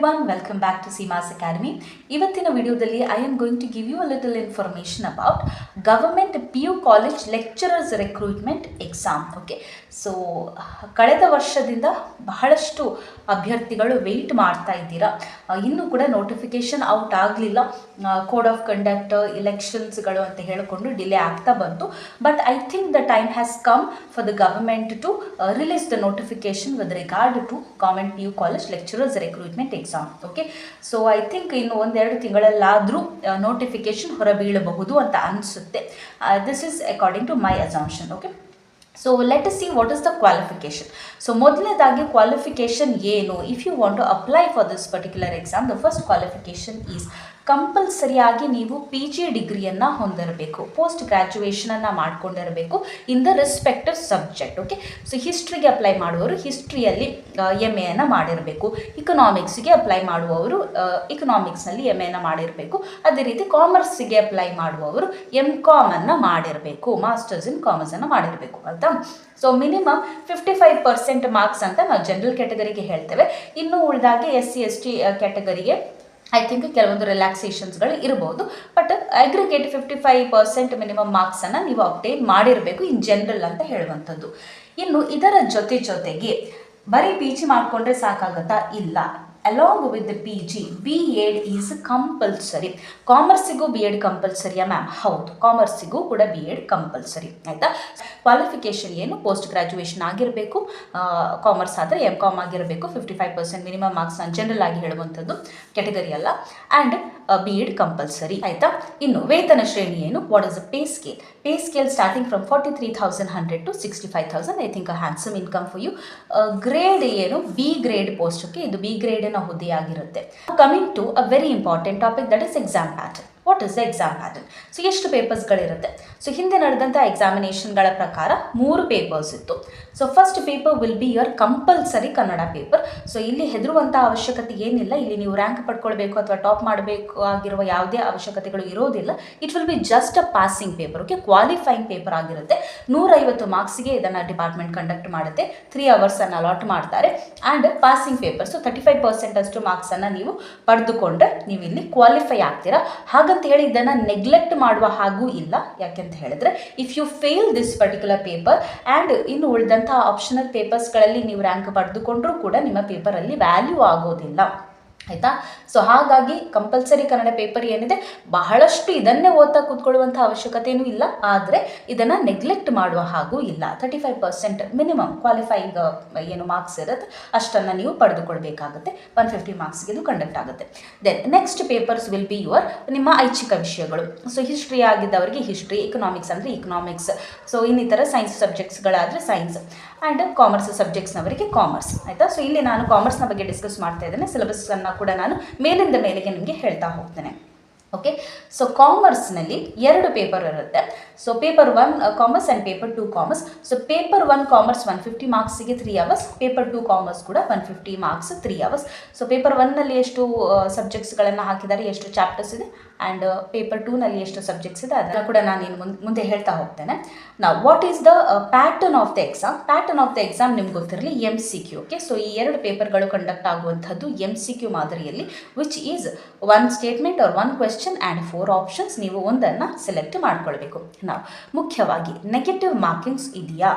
everyone, welcome back to Seema's Academy. ಇವತ್ತಿನ ವಿಡಿಯೋದಲ್ಲಿ I am going to give you a little information about government PU college lecturers recruitment exam. Okay, so ಕಳೆದ ವರ್ಷದಿಂದ ಬಹಳಷ್ಟು ಅಭ್ಯರ್ಥಿಗಳು weight ಮಾಡ್ತಾ ಇದ್ದೀರಾ. ಇನ್ನೂ ಕೂಡ ನೋಟಿಫಿಕೇಶನ್ ಔಟ್ ಆಗಲಿಲ್ಲ. ಕೋಡ್ ಆಫ್ ಕಂಡಕ್ಟ್ ಎಲೆಕ್ಷನ್ಸ್ಗಳು ಅಂತ ಹೇಳಿಕೊಂಡು ಡಿಲೇ ಆಗ್ತಾ ಬಂತು. But I think the time has come for the government to release the notification with regard to government PU college lecturers recruitment exam. Okay, so I think ಇನ್ನು ಒಂದೆರಡು ತಿಂಗಳಲ್ಲಾದರೂ notification ಹೊರಬೀಳಬಹುದು ಅಂತ ಅನಿಸುತ್ತೆ. This is according to my assumption. Okay, so let us see what is the qualification. So ಮೊದಲನೇದಾಗಿ qualification ಏನು? If you want to apply for this particular exam, the first qualification is ಕಂಪಲ್ಸರಿಯಾಗಿ ನೀವು PG ಡಿಗ್ರಿಯನ್ನು ಹೊಂದಿರಬೇಕು, post ಗ್ರ್ಯಾಜುಯೇಷನನ್ನು ಮಾಡ್ಕೊಂಡಿರಬೇಕು in the respective subject. Okay, so ಹಿಸ್ಟ್ರಿಗೆ apply ಮಾಡುವವರು ಹಿಸ್ಟ್ರಿಯಲ್ಲಿ MA ಮಾಡಿರಬೇಕು, ಇಕನಾಮಿಕ್ಸ್ಗೆ ಅಪ್ಲೈ ಮಾಡುವವರು ಇಕನಾಮಿಕ್ಸ್ನಲ್ಲಿ MA ಮಾಡಿರಬೇಕು, ಅದೇ ರೀತಿ ಕಾಮರ್ಸಿಗೆ ಅಪ್ಲೈ ಮಾಡುವವರು MCom ಮಾಡಿರಬೇಕು, ಮಾಸ್ಟರ್ಸ್ ಇನ್ ಕಾಮರ್ಸನ್ನು ಮಾಡಿರಬೇಕು ಅಂತ. ಸೊ ಮಿನಿಮಮ್ 55% ಮಾರ್ಕ್ಸ್ ಅಂತ ನಾವು ಜನರಲ್ ಕ್ಯಾಟಗರಿಗೆ ಹೇಳ್ತೇವೆ. ಇನ್ನು ಉಳಿದಾಗೆ SC ST ಕ್ಯಾಟಗರಿಗೆ ಐ ಥಿಂಕ್ ಕೆಲವೊಂದು ರಿಲ್ಯಾಕ್ಸೇಷನ್ಸ್ಗಳು ಇರ್ಬೋದು. ಬಟ್ ಅಗ್ರಿಗೇಟ್ 55% ಮಿನಿಮಮ್ ಮಾರ್ಕ್ಸನ್ನು ನೀವು ಅಪ್ಟೇನ್ ಮಾಡಿರಬೇಕು ಇನ್ ಜನರಲ್ ಅಂತ ಹೇಳುವಂಥದ್ದು. ಇನ್ನು ಇದರ ಜೊತೆಗೆ ಬರೀ PG ಮಾಡಿಕೊಂಡ್ರೆ ಸಾಕಾಗತ್ತಾ? ಇಲ್ಲ. Along with the PG B.Ed is compulsory. ಕಾಮರ್ಸಿಗೂ B.Ed ಕಂಪಲ್ಸರಿಯಾ ಮ್ಯಾಮ್? ಹೌದು, ಕಾಮರ್ಸಿಗೂ ಕೂಡ B.Ed ಕಂಪಲ್ಸರಿ. ಆಯಿತಾ? ಕ್ವಾಲಿಫಿಕೇಷನ್ ಏನು? ಪೋಸ್ಟ್ ಗ್ರ್ಯಾಜುಯೇಷನ್ ಆಗಿರಬೇಕು, ಕಾಮರ್ಸ್ ಆದರೆ MCom ಆಗಿರಬೇಕು, 55% ಮಿನಿಮಮ್ ಮಾರ್ಕ್ಸ್ ನಾನು ಜನರಲ್ ಆಗಿ ಹೇಳುವಂಥದ್ದು, ಕ್ಯಾಟಗರಿ ಅಲ್ಲ, ಆ್ಯಂಡ್ B.Ed ಕಂಪಲ್ಸರಿ. ಆಯಿತಾ? ಇನ್ನು ವೇತನ ಶ್ರೇಣಿ ಏನು? What is the pay scale? Pay scale starting from 43,100 to 65,000. I think a handsome income for you. Grade ಏನು? B grade post. ಓಕೆ, ಇದು B ಗ್ರೇಡ್ ಹುದ್ದೆಯಾಗಿರುತ್ತೆ. Coming to a very important topic, that is exam pattern. What is the exam pattern? So ಎಷ್ಟು ಪೇಪರ್ಸ್ಗಳಿರುತ್ತೆ? So ಹಿಂದೆ ನಡೆದಂಥ ಎಕ್ಸಾಮಿನೇಷನ್ಗಳ ಪ್ರಕಾರ 3 papers ಇತ್ತು. So first paper will be your compulsory Kannada paper. So ಇಲ್ಲಿ ಹೆದರುವಂಥ ಅವಶ್ಯಕತೆ ಏನಿಲ್ಲ. ಇಲ್ಲಿ ನೀವು ರ್ಯಾಂಕ್ ಪಡ್ಕೊಳ್ಬೇಕು ಅಥವಾ ಟಾಪ್ ಮಾಡಬೇಕು ಆಗಿರುವ ಯಾವುದೇ ಅವಶ್ಯಕತೆಗಳು ಇರೋದಿಲ್ಲ. It will be just a passing paper. Okay, qualifying paper ಆಗಿರುತ್ತೆ. 150 ಮಾರ್ಕ್ಸಿಗೆ ಇದನ್ನು ಡಿಪಾರ್ಟ್ಮೆಂಟ್ ಕಂಡಕ್ಟ್ ಮಾಡುತ್ತೆ. 3 ಅವರ್ಸನ್ನು ಅಲಾಟ್ ಮಾಡ್ತಾರೆ. ಆ್ಯಂಡ್ ಪಾಸಿಂಗ್ ಪೇಪರ್, ಸೊ 35% ಅಷ್ಟು ಮಾರ್ಕ್ಸನ್ನು ನೀವು ಪಡೆದುಕೊಂಡ್ರೆ ನೀವು ಇಲ್ಲಿ ಕ್ವಾಲಿಫೈ ಆಗ್ತೀರಾ. ಹಾಗಂತ ಹೇಳಿ ಇದನ್ನು ನೆಗ್ಲೆಕ್ಟ್ ಮಾಡುವ ಹಾಗೂ ಇಲ್ಲ. ಯಾಕೆಂತ ಹೇಳಿದ್ರೆ if you fail this particular paper and ಇನ್ನು ಉಳಿದಂಥ ಆಪ್ಷನಲ್ ಪೇಪರ್ಸ್ಗಳಲ್ಲಿ ನೀವು ರ್ಯಾಂಕ್ ಪಡೆದುಕೊಂಡ್ರೂ ಕೂಡ ನಿಮ್ಮ ಪೇಪರಲ್ಲಿ ವ್ಯಾಲ್ಯೂ ಆಗೋದಿಲ್ಲ. ಆಯಿತಾ? ಸೊ ಹಾಗಾಗಿ ಕಂಪಲ್ಸರಿ ಕನ್ನಡ ಪೇಪರ್ ಏನಿದೆ, ಬಹಳಷ್ಟು ಇದನ್ನೇ ಓದ್ತಾ ಕೂತ್ಕೊಳ್ಳುವಂಥ ಅವಶ್ಯಕತೆಯೂ ಇಲ್ಲ, ಆದರೆ ಇದನ್ನು ನೆಗ್ಲೆಕ್ಟ್ ಮಾಡುವ ಹಾಗೂ ಇಲ್ಲ. 35% ಮಿನಿಮಮ್ ಕ್ವಾಲಿಫೈಯಿಂಗ್ ಏನು ಮಾರ್ಕ್ಸ್ ಇರುತ್ತೆ ಅಷ್ಟನ್ನು ನೀವು ಪಡೆದುಕೊಳ್ಬೇಕಾಗುತ್ತೆ. 150 ಮಾರ್ಕ್ಸ್ಗೆ ಇದು ಕಂಡಕ್ಟ್ ಆಗುತ್ತೆ. Then next papers will be your ನಿಮ್ಮ ಐಚ್ಛಿಕ ವಿಷಯಗಳು. ಸೊ ಹಿಸ್ಟ್ರಿ ಆಗಿದ್ದವರಿಗೆ ಹಿಸ್ಟ್ರಿ, ಇಕನಾಮಿಕ್ಸ್ ಅಂದರೆ ಇಕನಾಮಿಕ್ಸ್, ಸೊ ಇನ್ನಿತರ ಸೈನ್ಸ್ ಸಬ್ಜೆಕ್ಟ್ಸ್ಗಳಾದರೆ ಸೈನ್ಸ್, ಆ್ಯಂಡ್ ಕಾಮರ್ಸ್ ಸಬ್ಜೆಕ್ಟ್ಸ್ನವರಿಗೆ ಕಾಮರ್ಸ್. ಆಯಿತಾ? ಸೊ ಇಲ್ಲಿ ನಾನು ಕಾಮರ್ಸ್ನ ಬಗ್ಗೆ ಡಿಸ್ಕಸ್ ಮಾಡ್ತಾ ಇದ್ದೇನೆ. ಸಿಲೆಬಸ್ಸನ್ನು ಕೂಡ ನಾನು ಮೇಲಿಂದ ಮೇಲೆಗೆ ನಿಮಗೆ ಹೇಳ್ತಾ ಹೋಗ್ತೇನೆ. ಓಕೆ, ಸೊ ಕಾಮರ್ಸ್ನಲ್ಲಿ 2 ಪೇಪರ್ ಇರುತ್ತೆ. So paper 1 commerce and paper 2 commerce. So paper 1 commerce 150 ಮಾರ್ಕ್ಸಿಗೆ 3 hours, paper 2 commerce ಕೂಡ 150 ಮಾರ್ಕ್ಸ್ 3 ಅವರ್ಸ್. ಸೊ ಪೇಪರ್ 1ನಲ್ಲಿ ಎಷ್ಟು ಸಬ್ಜೆಕ್ಟ್ಸ್ಗಳನ್ನು ಹಾಕಿದ್ದಾರೆ, ಎಷ್ಟು ಚಾಪ್ಟರ್ಸ್ ಇದೆ, ಆ್ಯಂಡ್ ಪೇಪರ್ 2ನಲ್ಲಿ ಎಷ್ಟು ಸಬ್ಜೆಕ್ಟ್ಸ್ ಇದೆ ಅದನ್ನು ಕೂಡ ನಾನು ಇನ್ನು ಮುಂದೆ ಹೇಳ್ತಾ ಹೋಗ್ತೇನೆ. ನಾವು what is the pattern of the exam? Pattern of the exam ನಿಮ್ಗೆ ಗೊತ್ತಿರಲಿ MCQ. ಓಕೆ, ಸೊ ಈ 2 ಪೇಪರ್ಗಳು ಕಂಡಕ್ಟ್ ಆಗುವಂಥದ್ದು MCQ ಮಾದರಿಯಲ್ಲಿ, which is 1 statement or 1 question and 4 options. ನೀವು ಒಂದನ್ನು ಸೆಲೆಕ್ಟ್ ಮಾಡ್ಕೊಳ್ಬೇಕು. ನಾವು ಮುಖ್ಯವಾಗಿ ನೆಗೆಟಿವ್ ಮಾರ್ಕಿಂಗ್ಸ್ ಇದೆಯಾ?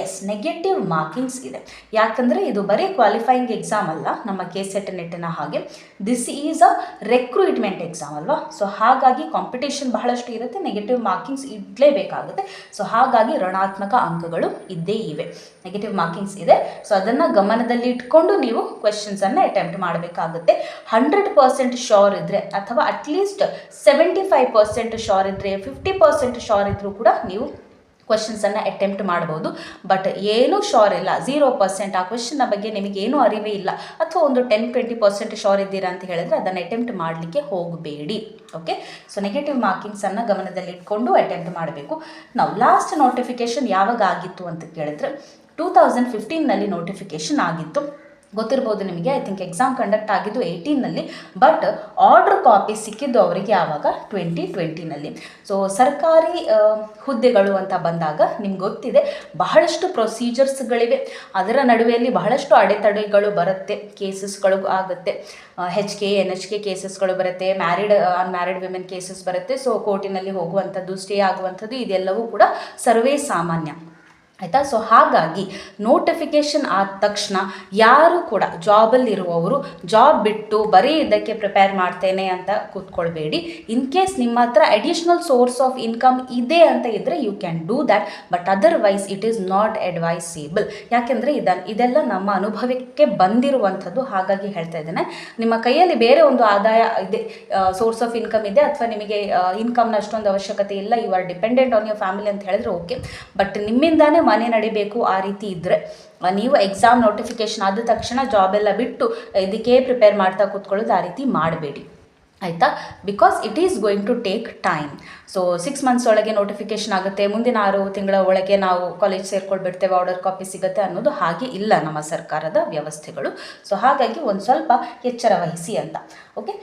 ಎಸ್, ನೆಗೆಟಿವ್ ಮಾರ್ಕಿಂಗ್ಸ್ ಇದೆ. ಯಾಕಂದರೆ ಇದು ಬರೀ ಕ್ವಾಲಿಫೈಯಿಂಗ್ ಎಕ್ಸಾಮ್ ಅಲ್ಲ, ನಮ್ಮ KCET ನೆಟ್ಟಿನ ಹಾಗೆ this is a recruitment exam ಅಲ್ವಾ. ಸೊ ಹಾಗಾಗಿ ಕಾಂಪಿಟೇಷನ್ ಬಹಳಷ್ಟು ಇರುತ್ತೆ, ನೆಗೆಟಿವ್ ಮಾರ್ಕಿಂಗ್ಸ್ ಇಡಲೇಬೇಕಾಗುತ್ತೆ. ಸೊ ಹಾಗಾಗಿ ಋಣಾತ್ಮಕ ಅಂಕಗಳು ಇದ್ದೇ ಇವೆ, ನೆಗೆಟಿವ್ ಮಾರ್ಕಿಂಗ್ಸ್ ಇದೆ. ಸೊ ಅದನ್ನು ಗಮನದಲ್ಲಿ ಇಟ್ಕೊಂಡು ನೀವು ಕ್ವೆಶನ್ಸನ್ನು ಅಟೆಂಪ್ಟ್ ಮಾಡಬೇಕಾಗುತ್ತೆ. 100% ಶೋರ್ ಇದ್ದರೆ ಅಥವಾ ಅಟ್ಲೀಸ್ಟ್ 75% ಶೋರ್ ಇದ್ದರೆ, 50% ಶೋರ್ ಇದ್ದರೂ ಕೂಡ ನೀವು ಕ್ವೆಶನ್ಸನ್ನು ಅಟೆಂಪ್ಟ್ ಮಾಡ್ಬೋದು. ಬಟ್ ಏನೂ ಶೋರ್ ಇಲ್ಲ, 0%, ಆ ಕ್ವೆಶನ್ನ ಬಗ್ಗೆ ನಿಮಗೇನೂ ಅರಿವೇ ಇಲ್ಲ, ಅಥವಾ ಒಂದು 10-20% ಶೋರ್ ಇದ್ದೀರಾ ಅಂತ ಹೇಳಿದ್ರೆ ಅದನ್ನು ಅಟೆಂಪ್ಟ್ ಮಾಡಲಿಕ್ಕೆ ಹೋಗಬೇಡಿ. ಓಕೆ, ಸೊ ನೆಗೆಟಿವ್ ಮಾರ್ಕಿಂಗ್ಸನ್ನು ಗಮನದಲ್ಲಿ ಇಟ್ಕೊಂಡು ಅಟೆಂಪ್ಟ್ ಮಾಡಬೇಕು. ನಾವು ಲಾಸ್ಟ್ ನೋಟಿಫಿಕೇಷನ್ ಯಾವಾಗ ಆಗಿತ್ತು ಅಂತ ಕೇಳಿದ್ರೆ 2015ನಲ್ಲಿ ನೋಟಿಫಿಕೇಷನ್ ಆಗಿತ್ತು. ಗೊತ್ತಿರ್ಬೋದು ನಿಮಗೆ. ಐ ಥಿಂಕ್ ಎಕ್ಸಾಮ್ ಕಂಡಕ್ಟ್ ಆಗಿದ್ದು 18ನಲ್ಲಿ, ಬಟ್ ಆರ್ಡರ್ ಕಾಪಿ ಸಿಕ್ಕಿದ್ದು ಅವರಿಗೆ ಆವಾಗ 2020ನಲ್ಲಿ. ಸೊ ಸರ್ಕಾರಿ ಹುದ್ದೆಗಳು ಅಂತ ಬಂದಾಗ ನಿಮ್ಗೆ ಗೊತ್ತಿದೆ ಬಹಳಷ್ಟು ಪ್ರೊಸೀಜರ್ಸ್ಗಳಿವೆ. ಅದರ ನಡುವೆಯಲ್ಲಿ ಬಹಳಷ್ಟು ಅಡೆತಡೆಗಳು ಬರುತ್ತೆ, ಕೇಸಸ್ಗಳು ಆಗುತ್ತೆ. HK NHK ಕೇಸಸ್ಗಳು ಬರುತ್ತೆ, ಅನ್ಮ್ಯಾರಿಡ್ ವಿಮೆನ್ ಕೇಸಸ್ ಬರುತ್ತೆ. ಸೊ ಕೋರ್ಟಿನಲ್ಲಿ ಹೋಗುವಂಥದ್ದು, ಸ್ಟೇ ಆಗುವಂಥದ್ದು ಇದೆಲ್ಲವೂ ಕೂಡ ಸರ್ವೇ ಸಾಮಾನ್ಯ ಆಯಿತಾ. ಸೊ ಹಾಗಾಗಿ ನೋಟಿಫಿಕೇಷನ್ ಆದ ತಕ್ಷಣ ಯಾರು ಕೂಡ ಜಾಬಲ್ಲಿರುವವರು ಜಾಬ್ ಬಿಟ್ಟು ಬರೀ ಇದಕ್ಕೆ ಪ್ರಿಪೇರ್ ಮಾಡ್ತೇನೆ ಅಂತ ಕೂತ್ಕೊಳ್ಬೇಡಿ. ಇನ್ ಕೇಸ್ ನಿಮ್ಮ ಹತ್ರ ಅಡಿಷ್ನಲ್ ಸೋರ್ಸ್ ಆಫ್ ಇನ್ಕಮ್ ಇದೆ ಅಂತ ಇದ್ದರೆ you can do that, but otherwise it is not advisable. ಯಾಕೆಂದರೆ ಇದೆಲ್ಲ ನಮ್ಮ ಅನುಭವಕ್ಕೆ ಬಂದಿರುವಂಥದ್ದು. ಹಾಗಾಗಿ ಹೇಳ್ತಾ ಇದ್ದೇನೆ, ನಿಮ್ಮ ಕೈಯಲ್ಲಿ ಬೇರೆ ಒಂದು ಆದಾಯ ಇದೆ, ಸೋರ್ಸ್ ಆಫ್ ಇನ್ಕಮ್ ಇದೆ, ಅಥವಾ ನಿಮಗೆ ಇನ್ಕಮ್ನ ಅಷ್ಟೊಂದು ಅವಶ್ಯಕತೆ ಇಲ್ಲ, you are dependent on your family ಅಂತ ಹೇಳಿದ್ರೆ ಓಕೆ. ಬಟ್ ನಿಮ್ಮಿಂದಾನೇ ಮನೆ ನಡಿಬೇಕು ಆ ರೀತಿ ಇದ್ದರೆ ನೀವು ಎಕ್ಸಾಮ್ ನೋಟಿಫಿಕೇಶನ್ ಆದ ತಕ್ಷಣ ಜಾಬ್ ಎಲ್ಲ ಬಿಟ್ಟು ಇದಕ್ಕೆ ಪ್ರಿಪೇರ್ ಮಾಡ್ತಾ ಕೂತ್ಕೊಳ್ಳೋದು ಆ ರೀತಿ ಮಾಡಬೇಡಿ ಆಯಿತಾ. Because it is going to take time. So 6 months ಒಳಗೆ ನೋಟಿಫಿಕೇಷನ್ ಆಗುತ್ತೆ, ಮುಂದಿನ 6 ತಿಂಗಳ ಒಳಗೆ ನಾವು ಕಾಲೇಜ್ ಸೇರ್ಕೊಳ್ಬಿಡ್ತೇವೆ, ಆರ್ಡರ್ ಕಾಪಿ ಸಿಗುತ್ತೆ ಅನ್ನೋದು ಹಾಗೆ ಇಲ್ಲ ನಮ್ಮ ಸರ್ಕಾರದ ವ್ಯವಸ್ಥೆಗಳು. ಸೊ ಹಾಗಾಗಿ ಒಂದು ಸ್ವಲ್ಪ ಎಚ್ಚರ ವಹಿಸಿ ಅಂತ. ಓಕೆ,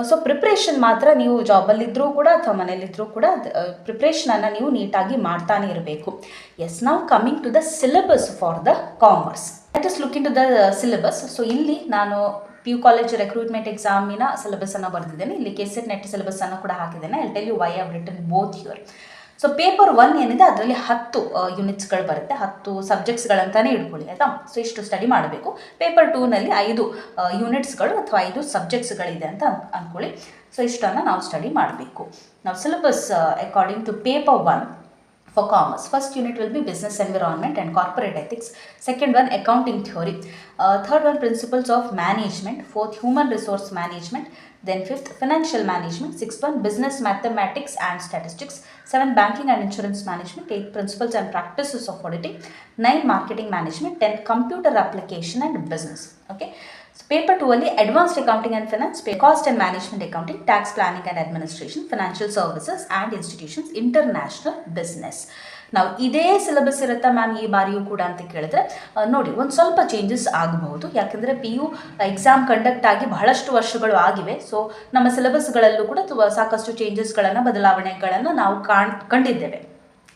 ಸೊ ಪ್ರಿಪ್ರೇಷನ್ ಮಾತ್ರ ನೀವು ಜಾಬಲ್ಲಿದ್ದರೂ ಕೂಡ ಅಥವಾ ಮನೇಲಿದ್ದರೂ ಕೂಡ ಪ್ರಿಪ್ರೇಷನನ್ನು ನೀವು ನೀಟಾಗಿ ಮಾಡ್ತಾನೆ ಇರಬೇಕು. ಎಸ್, ನಾವು coming to the syllabus for the commerce. Let us look into the syllabus. So ಇಲ್ಲಿ ನಾನು PU ಕಾಲೇಜ್ ರಿಕ್ರೂಟ್ಮೆಂಟ್ ಎಕ್ಸಾಮಿನ ಸಿಲೆಬಸನ್ನು ಬರೆದಿದ್ದೇನೆ. ಇಲ್ಲಿ KCET ನೆಟ್ ಸಿಲೆಬಸನ್ನು ಕೂಡ ಹಾಕಿದ್ದೇನೆ. I tell you why have written both here. So paper 1 ಏನಿದೆ ಅದರಲ್ಲಿ 10 ಯೂನಿಟ್ಸ್ಗಳು ಬರುತ್ತೆ, 10 ಸಬ್ಜೆಕ್ಟ್ಸ್ಗಳಂತಾನೆ ಇಟ್ಕೊಳ್ಳಿ ಆಯಿತಾ. ಸೊ ಇಷ್ಟು ಸ್ಟಡಿ ಮಾಡಬೇಕು. ಪೇಪರ್ 2ನಲ್ಲಿ 5 ಯೂನಿಟ್ಸ್ಗಳು ಅಥವಾ 5 ಸಬ್ಜೆಕ್ಟ್ಸ್ಗಳಿದೆ ಅಂತ ಅಂದ್ಕೊಳ್ಳಿ. ಸೊ ಇಷ್ಟನ್ನು ನಾವು ಸ್ಟಡಿ ಮಾಡಬೇಕು. ನಾವು syllabus according to paper 1 for commerce. First unit will be business environment and corporate ethics. Second one, accounting theory. Third one, principles of management. Fourth, human resource management. Then fifth, financial management. Sixth one, business mathematics and statistics. 7, banking and insurance management. 8, principles and practices of auditing. 9, marketing management. 10, computer application and business. Okay. So paper 2 ಅಲ್ಲಿ advanced accounting and finance, cost and management accounting, tax planning and administration, financial services and institutions, international business. ನಾವು ಇದೇ syllabus ಇರುತ್ತಾ ma'am ಈ ಬಾರಿಯೂ ಕೂಡ ಅಂತ ಕೇಳಿದ್ರೆ ನೋಡಿ, ಒಂದು ಸ್ವಲ್ಪ ಚೇಂಜಸ್ ಆಗಬಹುದು. ಯಾಕೆಂದರೆ PU ಎಕ್ಸಾಮ್ ಕಂಡಕ್ಟ್ ಆಗಿ ಬಹಳಷ್ಟು ವರ್ಷಗಳು ಆಗಿವೆ. ಸೊ ನಮ್ಮ ಸಿಲೆಬಸ್ಗಳಲ್ಲೂ ಕೂಡ ಸಾಕಷ್ಟು ಚೇಂಜಸ್ಗಳನ್ನು, ಬದಲಾವಣೆಗಳನ್ನು ನಾವು ಕಂಡಿದ್ದೇವೆ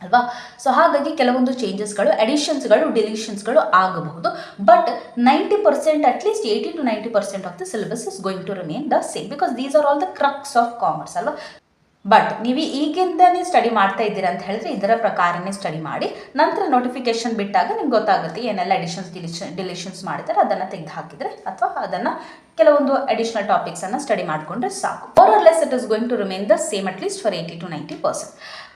ಅಲ್ವಾ. ಸೊ ಹಾಗಾಗಿ ಕೆಲವೊಂದು ಚೇಂಜಸ್ಗಳು, ಅಡಿಷನ್ಸ್ಗಳು, ಡಿಲೀಷನ್ಸ್ಗಳು ಆಗಬಹುದು. But 90%, at least 80 to 90% of the syllabus is going to remain the same, because these are all the crux of commerce ಅಲ್ವಾ. ಬಟ್ ನೀವು ಈಗಿಂದನೇ ಸ್ಟಡಿ ಮಾಡ್ತಾ ಇದ್ದೀರಾ ಅಂತ ಹೇಳಿದ್ರೆ ಇದರ ಪ್ರಕಾರನೇ ಸ್ಟಡಿ ಮಾಡಿ. ನಂತರ ನೋಟಿಫಿಕೇಶನ್ ಬಿಟ್ಟಾಗ ನಿಮ್ಗೆ ಗೊತ್ತಾಗುತ್ತೆ ಏನೆಲ್ಲ ಅಡಿಷನ್ಸ್ ಡಿಲಿಷನ್ಸ್ ಮಾಡಿದ್ದಾರೆ, ಅದನ್ನು ತೆಗೆದು ಹಾಕಿದರೆ ಅಥವಾ ಅದನ್ನು ಕೆಲವೊಂದು ಅಡಿಷನಲ್ ಟಾಪಿಕ್ಸನ್ನು ಸ್ಟಡಿ ಮಾಡಿಕೊಂಡ್ರೆ ಸಾಕು. More or less it is going to remain the same at least for 80 to 90%.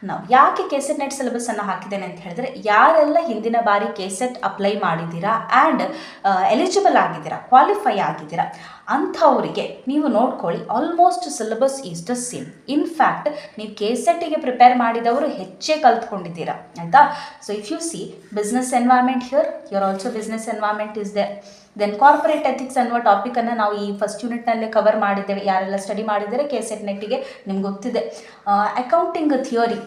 ನಾವು ಯಾಕೆ KCET ನೆಟ್ ಸಿಲೆಬಸನ್ನು ಹಾಕಿದ್ದೇನೆ ಅಂತ ಹೇಳಿದ್ರೆ, ಯಾರೆಲ್ಲ ಹಿಂದಿನ ಬಾರಿ KCET ಅಪ್ಲೈ ಮಾಡಿದ್ದೀರಾ ಆ್ಯಂಡ್ ಎಲಿಜಿಬಲ್ ಆಗಿದ್ದೀರಾ, ಕ್ವಾಲಿಫೈ ಆಗಿದ್ದೀರಾ ಅಂಥವರಿಗೆ ನೀವು ನೋಡ್ಕೊಳ್ಳಿ, almost syllabus is the same. In fact ನೀವು KCETಗೆ ಪ್ರಿಪೇರ್ ಮಾಡಿದವರು ಹೆಚ್ಚೇ ಕಲ್ತ್ಕೊಂಡಿದ್ದೀರಾ ಆಯಿತಾ. So if you see business environment here, your also business environment is there. Then corporate ethics ಅನ್ನುವ ಟಾಪಿಕನ್ನು ನಾವು ಈ ಫಸ್ಟ್ ಯೂನಿಟ್ನಲ್ಲೇ ಕವರ್ ಮಾಡಿದ್ದೇವೆ. ಯಾರೆಲ್ಲ ಸ್ಟಡಿ ಮಾಡಿದರೆ KCET ನೆಟ್ಟಿಗೆ ನಿಮ್ಗೆ ಗೊತ್ತಿದೆ. ಅಕೌಂಟಿಂಗ್ ಥಿಯರಿ,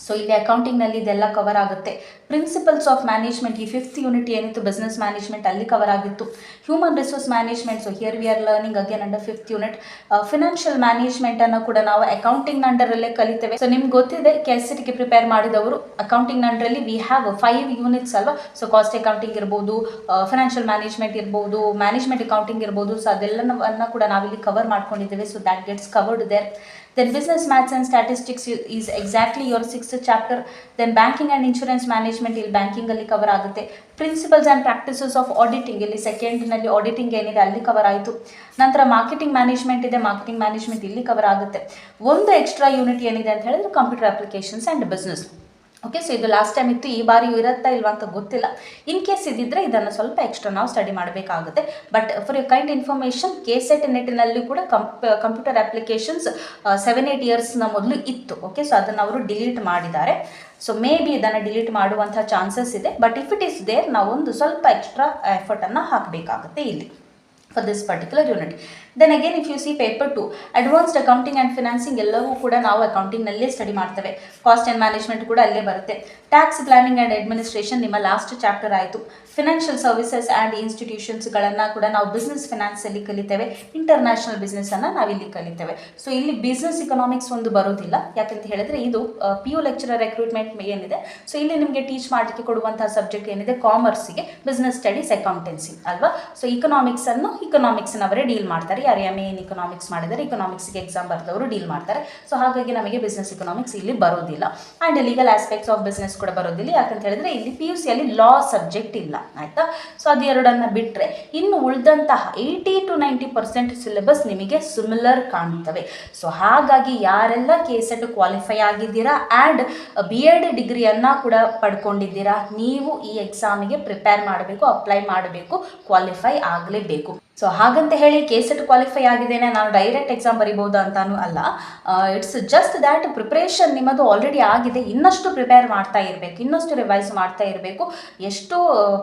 ಸೊ ಇಲ್ಲಿ ಅಕೌಂಟಿಂಗ್ನಲ್ಲಿ ಇದೆಲ್ಲ ಕವರ್ ಆಗುತ್ತೆ. ಪ್ರಿನ್ಸಿಪಲ್ಸ್ ಆಫ್ ಮ್ಯಾನೇಜ್ಮೆಂಟ್, ಈ 5th ಯೂನಿಟ್ ಏನಿತ್ತು ಬಿಸ್ನೆಸ್ ಮ್ಯಾನೇಜ್ಮೆಂಟ್ ಅಲ್ಲಿ ಕವರ್ ಆಗಿತ್ತು. Human resource management, so here we are learning again under 5th unit. Financial ಮ್ಯಾನೇಜ್ಮೆಂಟನ್ನು ಕೂಡ ನಾವು ಅಕೌಂಟಿಂಗ್ ಅಂಡರಲ್ಲೇ ಕಲಿತೇವೆ. ಸೊ ನಿಮ್ಗೆ ಗೊತ್ತಿದೆ KCETಗೆ ಪ್ರಿಪೇರ್ ಮಾಡಿದವರು ಅಕೌಂಟಿಂಗ್ ಅಂಡರಲ್ಲಿ ವಿ ಹ್ಯಾವ್ 5 ಯೂನಿಟ್ಸ್ ಅಲ್ವಾ. ಸೊ ಕಾಸ್ಟ್ ಅಕೌಂಟಿಂಗ್ ಇರ್ಬೋದು, ಫಿನಾನ್ಷಿಯಲ್ ಮ್ಯಾನೇಜ್ಮೆಂಟ್ ಇರ್ಬೋದು, ಮ್ಯಾನೇಜ್ಮೆಂಟ್ ಅಕೌಂಟಿಂಗ್ ಇರ್ಬೋದು. ಸೊ ಅದೆಲ್ಲವನ್ನು ಕೂಡ ನಾವಿಲ್ಲಿ ಕವರ್ ಮಾಡ್ಕೊಂಡಿದ್ದೇವೆ. So that gets covered there. Then business maths and statistics is exactly your 6th chapter. Then banking and insurance management, ಇಲ್ಲಿ banking ಅಲ್ಲಿ ಕವರ್ ಆಗುತ್ತೆ. Principles and practices of auditing, ಇಲ್ಲಿ ಸೆಕೆಂಡ್ನಲ್ಲಿ auditing ಏನಿದೆ ಅಲ್ಲಿ ಕವರ್ ಆಯಿತು. ನಂತರ ಮಾರ್ಕೆಟಿಂಗ್ ಮ್ಯಾನೇಜ್ಮೆಂಟ್ ಇದೆ, marketing management ಇಲ್ಲಿ ಕವರ್ ಆಗುತ್ತೆ. ಒಂದು ಎಕ್ಸ್ಟ್ರಾ ಯೂನಿಟ್ ಏನಿದೆ ಅಂತ ಹೇಳಿದ್ರೆ computer applications and business. Okay, so ಇದು ಲಾಸ್ಟ್ ಟೈಮ್ ಇತ್ತು, ಈ ಬಾರಿ ಇರುತ್ತಾ ಇಲ್ವಾ ಅಂತ ಗೊತ್ತಿಲ್ಲ. ಇನ್ ಕೇಸ್ ಇದ್ದಿದ್ರೆ ಇದನ್ನು ಸ್ವಲ್ಪ ಎಕ್ಸ್ಟ್ರಾ ನಾವು ಸ್ಟಡಿ ಮಾಡಬೇಕಾಗುತ್ತೆ. But for you kind information, KCET ನೆಟ್ಟಿನಲ್ಲಿ ಕೂಡ ಕಂಪ್ಯೂಟರ್ ಅಪ್ಲಿಕೇಶನ್ಸ್ 7-8 ಇಯರ್ಸ್ನ ಮೊದಲು ಇತ್ತು. ಓಕೆ, ಸೊ ಅದನ್ನು ಅವರು ಡಿಲೀಟ್ ಮಾಡಿದ್ದಾರೆ. ಸೊ ಮೇ ಬಿ ಇದನ್ನು ಡಿಲೀಟ್ ಮಾಡುವಂಥ ಚಾನ್ಸಸ್ ಇದೆ. But if it is there, ನಾವು ಒಂದು ಸ್ವಲ್ಪ ಎಕ್ಸ್ಟ್ರಾ ಎಫರ್ಟನ್ನು ಹಾಕಬೇಕಾಗುತ್ತೆ ಇಲ್ಲಿ. for this particular unit. Then again, if you see paper 2, advanced accounting and financing ಎಲ್ಲವೂ ಕೂಡ ನಾವು ಅಕೌಂಟಿಂಗ್ನಲ್ಲೇ ಸ್ಟಡಿ ಮಾಡ್ತೇವೆ. ಕಾಸ್ಟ್ ಆ್ಯಂಡ್ ಮ್ಯಾನೇಜ್ಮೆಂಟ್ ಕೂಡ ಅಲ್ಲೇ ಬರುತ್ತೆ. ಟ್ಯಾಕ್ಸ್ ಪ್ಲಾನಿಂಗ್ ಆ್ಯಂಡ್ ಅಡ್ಮಿನಿಸ್ಟ್ರೇಷನ್ ನಿಮ್ಮ ಲಾಸ್ಟ್ ಚಾಪ್ಟರ್ ಆಯಿತು. ಫಿನಾನ್ಷಿಯಲ್ ಸರ್ವಿಸಸ್ ಆ್ಯಂಡ್ ಇನ್ಸ್ಟಿಟ್ಯೂಷನ್ಸ್ಗಳನ್ನು ಕೂಡ ನಾವು ಬಿಸ್ನೆಸ್ ಫಿನಾನ್ಸಲ್ಲಿ ಕಲಿತೇವೆ. ಇಂಟರ್ನ್ಯಾಷನಲ್ ಬಿಸ್ನೆಸ್ಸನ್ನು ನಾವಿಲ್ಲಿ ಕಲಿತೇವೆ. ಸೊ ಇಲ್ಲಿ ಬಿಸ್ನೆಸ್ ಇಕನಾಮಿಕ್ಸ್ ಒಂದು ಬರೋದಿಲ್ಲ, ಯಾಕಂತ ಹೇಳಿದ್ರೆ ಇದು PU ಲೆಕ್ಚರರ್ ರೆಕ್ರೂಟ್ಮೆಂಟ್ ಏನಿದೆ, ಸೊ ಇಲ್ಲಿ ನಿಮಗೆ ಟೀಚ್ ಮಾಡಲಿಕ್ಕೆ ಕೊಡುವಂತಹ ಸಬ್ಜೆಕ್ಟ್ ಏನಿದೆ ಕಾಮರ್ಸಿಗೆ ಬಿಸ್ನೆಸ್ ಸ್ಟಡೀಸ್ ಅಕೌಂಟೆನ್ಸಿ ಅಲ್ವಾ. ಸೊ ಇಕನಾಮಿಕ್ಸ್ನವರೇ ಡೀಲ್ ಮಾಡ್ತಾರೆ. ಯಾರು MA ಇನ್ ಇಕನಾಮಿಕ್ಸ್ ಮಾಡಿದರೆ ಇಕನಾಮಿಕ್ಸ್ಗೆ ಎಕ್ಸಾಮ್ ಬರೆದವರು ಡೀಲ್ ಮಾಡ್ತಾರೆ. ಸೊ ಹಾಗಾಗಿ ನಮಗೆ ಬಿಸ್ನೆಸ್ ಇಕನಾಮಿಕ್ಸ್ ಇಲ್ಲಿ ಬರೋದಿಲ್ಲ. And legal aspects of business ಕೂಡ ಬರೋದಿಲ್ಲ, ಯಾಕಂತ ಹೇಳಿದ್ರೆ ಇಲ್ಲಿ PUC ಅಲ್ಲಿ ಲಾ ಸಬ್ಜೆಕ್ಟ್ ಇಲ್ಲ, ಆಯಿತಾ. ಸೊ ಅದು ಎರಡನ್ನು ಬಿಟ್ಟರೆ ಇನ್ನು ಉಳಿದಂತಹ 80 to 90% ಸಿಲೆಬಸ್ ನಿಮಗೆ ಸಿಮಿಲರ್ ಕಾಣ್ತವೆ. ಸೊ ಹಾಗಾಗಿ ಯಾರೆಲ್ಲ KSET ಕ್ವಾಲಿಫೈ ಆಗಿದ್ದೀರಾ ಆ್ಯಂಡ್ BEd ಡಿಗ್ರಿಯನ್ನು ಕೂಡ ಪಡ್ಕೊಂಡಿದ್ದೀರಾ, ನೀವು ಈ ಎಕ್ಸಾಮಿಗೆ ಪ್ರಿಪೇರ್ ಮಾಡಬೇಕು, ಅಪ್ಲೈ ಮಾಡಬೇಕು, ಕ್ವಾಲಿಫೈ ಆಗಲೇಬೇಕು. ಸೊ ಹಾಗಂತ ಹೇಳಿ KSET ಕ್ವಾಲಿಫೈ ಆಗಿದ್ದೇನೆ ನಾನು ಡೈರೆಕ್ಟ್ ಎಕ್ಸಾಮ್ ಬರಿಬೋದು ಅಂತಾನೂ ಅಲ್ಲ. ಇಟ್ಸ್ ಜಸ್ಟ್ ದ್ಯಾಟ್ ಪ್ರಿಪ್ರೇಷನ್ ನಿಮ್ಮದು ಆಲ್ರೆಡಿ ಆಗಿದೆ, ಇನ್ನಷ್ಟು ಪ್ರಿಪೇರ್ ಮಾಡ್ತಾ ಇರಬೇಕು, ಇನ್ನಷ್ಟು ರಿವೈಸ್ ಮಾಡ್ತಾ ಇರಬೇಕು. ಎಷ್ಟು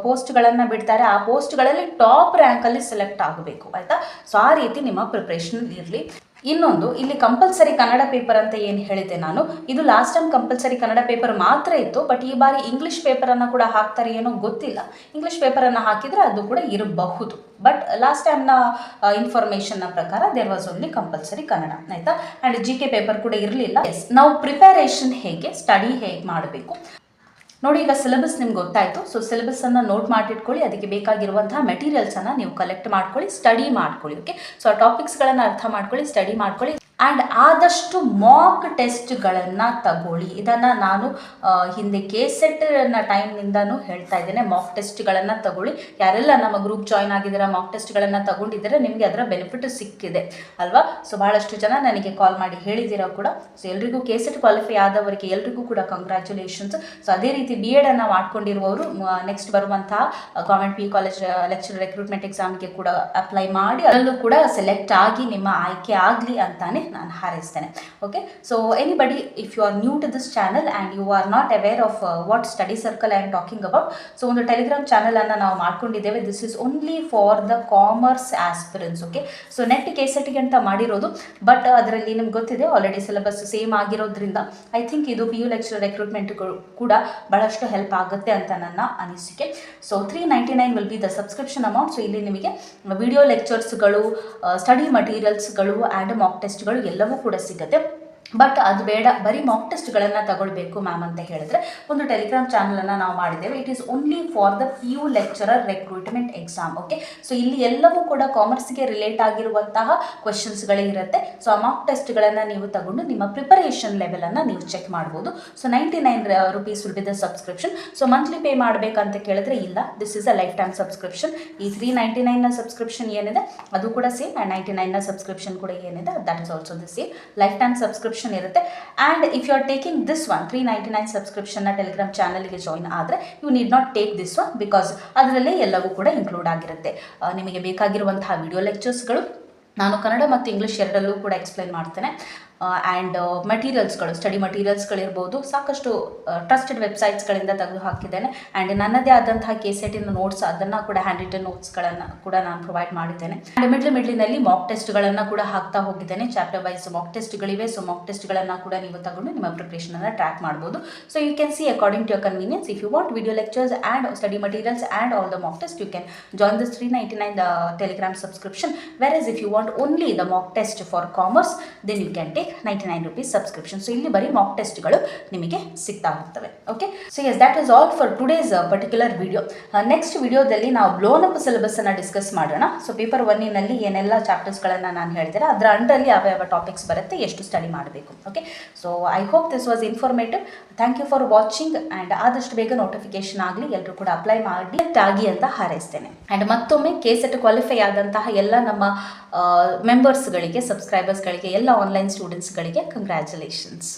ಪೋಸ್ಟ್ಗಳನ್ನು ಬಿಡ್ತಾರೆ ಆ ಪೋಸ್ಟ್ಗಳಲ್ಲಿ ಟಾಪ್ ರ್ಯಾಂಕಲ್ಲಿ ಸೆಲೆಕ್ಟ್ ಆಗಬೇಕು, ಆಯಿತಾ. ಸೊ ಆ ರೀತಿ ನಿಮ್ಮ ಪ್ರಿಪ್ರೇಷನ್ ಇರಲಿ. ಇನ್ನೊಂದು, ಇಲ್ಲಿ ಕಂಪಲ್ಸರಿ ಕನ್ನಡ ಪೇಪರ್ ಅಂತ ಏನು ಹೇಳಿದೆ ನಾನು, ಇದು last time compulsory Kannada paper ಮಾತ್ರ ಇತ್ತು. ಬಟ್ ಈ ಬಾರಿ ಇಂಗ್ಲೀಷ್ ಪೇಪರನ್ನು ಕೂಡ ಹಾಕ್ತಾರೆ ಏನೋ ಗೊತ್ತಿಲ್ಲ. ಇಂಗ್ಲೀಷ್ ಪೇಪರನ್ನು ಹಾಕಿದರೆ ಅದು ಕೂಡ ಇರಬಹುದು. ಬಟ್ ಲಾಸ್ಟ್ ಟೈಮ್ನ ಇನ್ಫಾರ್ಮೇಷನ್ನ ಪ್ರಕಾರ there was only compulsory Kannada, ಆಯಿತಾ. ಆ್ಯಂಡ್ GK ಪೇಪರ್ ಕೂಡ ಇರಲಿಲ್ಲ. ನಾವು ಪ್ರಿಪರೇಷನ್ ಹೇಗೆ, ಸ್ಟಡಿ ಹೇಗೆ ಮಾಡಬೇಕು ನೋಡಿ. ಈಗ ಸಿಲೆಬಸ್ ನಿಮ್ಗೆ ಗೊತ್ತಾಯಿತು. ಸೊ ಸಿಲೆಬಸ್ಸನ್ನು ನೋಟ್ ಮಾಡಿಟ್ಕೊಳ್ಳಿ, ಅದಕ್ಕೆ ಬೇಕಾಗಿರುವಂತಹ ಮೆಟೀರಿಯಲ್ಸನ್ನು ನೀವು ಕಲೆಕ್ಟ್ ಮಾಡ್ಕೊಳ್ಳಿ, ಸ್ಟಡಿ ಮಾಡ್ಕೊಳ್ಳಿ. ಓಕೆ, ಸೊ ಆ ಟಾಪಿಕ್ಸ್ಗಳನ್ನು ಅರ್ಥ ಮಾಡ್ಕೊಳ್ಳಿ, ಸ್ಟಡಿ ಮಾಡ್ಕೊಳ್ಳಿ. ಆ್ಯಂಡ್ ಆದಷ್ಟು ಮಾಕ್ ಟೆಸ್ಟ್ಗಳನ್ನು ತಗೊಳ್ಳಿ. ಇದನ್ನು ನಾನು ಹಿಂದೆ KSET ಟೈಮ್ನಿಂದನೂ ಹೇಳ್ತಾ ಇದ್ದೇನೆ, ಮಾಕ್ ಟೆಸ್ಟ್ಗಳನ್ನು ತಗೊಳ್ಳಿ. ಯಾರೆಲ್ಲ ನಮ್ಮ ಗ್ರೂಪ್ ಜಾಯ್ನ್ ಆಗಿದ್ದೀರಾ, ಮಾಕ್ ಟೆಸ್ಟ್ಗಳನ್ನು ತಗೊಂಡಿದ್ದೀರಾ, ನಿಮಗೆ ಅದರ ಬೆನಿಫಿಟ್ ಸಿಕ್ಕಿದೆ ಅಲ್ವಾ. ಸೊ ಭಾಳಷ್ಟು ಜನ ನನಗೆ ಕಾಲ್ ಮಾಡಿ ಹೇಳಿದ್ದೀರಾ ಕೂಡ. ಸೊ ಎಲ್ರಿಗೂ KSET ಕ್ವಾಲಿಫೈ ಆದವರಿಗೆ ಎಲ್ರಿಗೂ ಕೂಡ ಕಂಗ್ರ್ಯಾಚುಲೇಷನ್ಸ್. ಸೊ ಅದೇ ರೀತಿ BEd ಮಾಡ್ಕೊಂಡಿರುವವರು ನೆಕ್ಸ್ಟ್ ಬರುವಂತಹ government PU college lecturer recruitment ಎಕ್ಸಾಮ್ಗೆ ಕೂಡ ಅಪ್ಲೈ ಮಾಡಿ ಅದರಲ್ಲೂ ಕೂಡ ಸೆಲೆಕ್ಟ್ ಆಗಿ ನಿಮ್ಮ ಆಯ್ಕೆ ಆಗಲಿ ಅಂತಾನೆ ನಾನು ಹಾರೈಸ್ತೇನೆ. Okay, so anybody if you are new to this channel and you are not aware of what study circle I am talking about, so ಒಂದು ಟೆಲಿಗ್ರಾಮ್ ಚಾನಲನ್ನು ನಾವು ಮಾಡ್ಕೊಂಡಿದ್ದೇವೆ. This is only for the commerce aspirants. Okay, so net KSETಗೆ ಅಂತ ಮಾಡಿರೋದು. But ಅದರಲ್ಲಿ ನಿಮ್ಗೆ ಗೊತ್ತಿದೆ ಆಲ್ರೆಡಿ ಸಿಲೆಬಸ್ ಸೇಮ್ ಆಗಿರೋದ್ರಿಂದ ಐ ಥಿಂಕ್ ಇದು PU ಲೆಕ್ಚರರ್ ರೆಕ್ರೂಟ್ಮೆಂಟ್ಗಳು ಕೂಡ ಬಹಳಷ್ಟು ಹೆಲ್ಪ್ ಆಗುತ್ತೆ ಅಂತ ನನ್ನ ಅನಿಸಿಕೆ. So 399 will be the subscription amount. So ಇಲ್ಲಿ ನಿಮಗೆ ವಿಡಿಯೋ ಲೆಕ್ಚರ್ಸ್ಗಳು, ಸ್ಟಡಿ ಮಟೀರಿಯಲ್ಸ್ಗಳು ಆ್ಯಂಡ್ ಮಾಕ್ ಟೆಸ್ಟ್ಗಳು ಎಲ್ಲವೂ ಕೂಡ ಸಿಗುತ್ತೆ. ಬಟ್ ಅದು ಬೇಡ, ಬರೀ ಮಾಕ್ ಟೆಸ್ಟ್ಗಳನ್ನು ತಗೊಳ್ಬೇಕು ಮ್ಯಾಮ್ ಅಂತ ಹೇಳಿದ್ರೆ ಒಂದು ಟೆಲಿಗ್ರಾಮ್ ಚಾನಲನ್ನು ನಾವು ಮಾಡಿದ್ದೇವೆ. It is only for the PU lecturer recruitment exam. Okay, so ಇಲ್ಲಿ ಎಲ್ಲವೂ ಕೂಡ ಕಾಮರ್ಸ್ಗೆ ರಿಲೇಟ್ ಆಗಿರುವಂತಹ ಕ್ವೆಶನ್ಸ್ಗಳೇ ಇರುತ್ತೆ. ಸೊ ಆ ಮಾಕ್ ಟೆಸ್ಟ್ಗಳನ್ನು ನೀವು ತಗೊಂಡು ನಿಮ್ಮ ಪ್ರಿಪರೇಷನ್ ಲೆವೆಲನ್ನು ನೀವು ಚೆಕ್ ಮಾಡ್ಬೋದು. So 99 rupees will be the subscription. So monthly pay ಮಾಡಬೇಕಂತ ಕೇಳಿದ್ರೆ ಇಲ್ಲ, this is a life time subscription. ಈ 399 ಸಬ್ಸ್ಕ್ರಿಪ್ಷನ್ ಏನಿದೆ ಅದು ಕೂಡ ಸೇಮ್, ಆ್ಯಂಡ್ 99 ಸಬ್ಸ್ಕ್ರಿಪ್ಷನ್ ಕೂಡ ಏನಿದೆ that is also the same. Lifetime subscription ಇರುತ್ತೆ. And if you are taking this one 399 ಸಬ್ಸ್ಕ್ರಿಪ್ಷನ್ನ ಟೆಲಿಗ್ರಾಮ್ ಚಾನಲ್ಗೆ ಜಾಯಿನ್ ಆದರೆ you need not take this one, because ಅದರಲ್ಲೇ ಎಲ್ಲವೂ ಕೂಡ ಇನ್ಕ್ಲೂಡ್ ಆಗಿರುತ್ತೆ. ನಿಮಗೆ ಬೇಕಾಗಿರುವಂತಹ ವಿಡಿಯೋ ಲೆಕ್ಚರ್ಸ್ಗಳು ನಾನು ಕನ್ನಡ ಮತ್ತು ಇಂಗ್ಲೀಷ್ ಎರಡಲ್ಲೂ ಕೂಡ ಎಕ್ಸ್ಪ್ಲೈನ್ ಮಾಡ್ತೇನೆ. ಆ್ಯಂಡ್ ಮಟೀರಿಯಲ್ಸ್ಗಳು, ಸ್ಟಡಿ ಮಟೀರಿಯಲ್ಸ್ಗಳಿರ್ಬೋದು, ಸಾಕಷ್ಟು ಟ್ರಸ್ಟೆಡ್ ವೆಬ್ಸೈಟ್ಸ್ಗಳಿಂದ ತೆಗೆದು ಹಾಕಿದ್ದೇನೆ. ಆ್ಯಂಡ್ ನನ್ನದೇ ಆದಂತಹ KSETನ ನೋಟ್ಸ್, ಅದನ್ನು ಕೂಡ ಹ್ಯಾಂಡ್ ರಿಟನ್ ನೋಟ್ಸ್ಗಳನ್ನು ಕೂಡ ನಾನು ಪ್ರೊವೈಡ್ ಮಾಡಿದ್ದೇನೆ. ಆ್ಯಂಡ್ ಮಿಡ್ಲಿನಲ್ಲಿ ಮಾಕ್ ಟೆಸ್ಟ್ಗಳನ್ನು ಕೂಡ ಹಾಕ್ತಾ ಹೋಗಿದ್ದೇನೆ. ಚಾಪ್ಟರ್ ವೈಸ್ ಮಾಕ್ ಟೆಸ್ಟ್ಗಳಿವೆ. ಸೊ ಮಾಕ್ ಟೆಸ್ಟ್ಗಳನ್ನು ಕೂಡ ನೀವು ತಗೊಂಡು ನಿಮ್ಮ ಪ್ರಿಪ್ರೇಷನನ್ನು ಟ್ರ್ಯಾಕ್ ಮಾಡ್ಬೋದು. So you can see according to your convenience. If you want video lectures and study materials and all the mock test, you can join this 399 Telegram subscription. Whereas if you want only the mock test for commerce, then you can take 99 rupees subscription. So ಇಲ್ಲಿ ಬರೀ mock ಟೆಸ್ಟ್ಗಳು ನಿಮಗೆ ಸಿಗ್ತಾ ಹೋಗ್ತವೆ. Okay, so yes that is all for today's particular video. Next ವಿಡಿಯೋದಲ್ಲಿ ನಾವು blown up ಸಿಲೆಬಸ್ಸನ್ನು discuss ಮಾಡೋಣ. ಸೊ ಪೇಪರ್ 1ನಲ್ಲಿ ಏನೆಲ್ಲ ಚಾಪ್ಟರ್ಸ್ಗಳನ್ನು ನಾನು ಹೇಳಿದರೆ ಅದರ ಅಂಡರಲ್ಲಿ ಯಾವ ಟಾಪಿಕ್ಸ್ ಬರುತ್ತೆ, ಎಷ್ಟು ಸ್ಟಡಿ ಮಾಡಬೇಕು. Okay, so I hope this was informative. Thank you for watching. And ಆದಷ್ಟು ಬೇಗ ನೋಟಿಫಿಕೇಶನ್ ಆಗಲಿ, ಎಲ್ಲರೂ ಕೂಡ ಅಪ್ಲೈ ಮಾಡಿ ಆಗಿ ಅಂತ ಹಾರೈಸ್ತೇನೆ. ಆ್ಯಂಡ್ ಮತ್ತೊಮ್ಮೆ KSET ಕ್ವಾಲಿಫೈ ಆದಂತಹ ಎಲ್ಲ ನಮ್ಮ ಮೆಂಬರ್ಸ್ಗಳಿಗೆ, ಸಬ್ಸ್ಕ್ರೈಬರ್ಸ್ಗಳಿಗೆ, ಎಲ್ಲ ಆನ್ಲೈನ್ ಸ್ಟೂಡೆಂಟ್ಸ್ಗಳಿಗೆ ಕಂಗ್ರ್ಯಾಚುಲೇಷನ್ಸ್.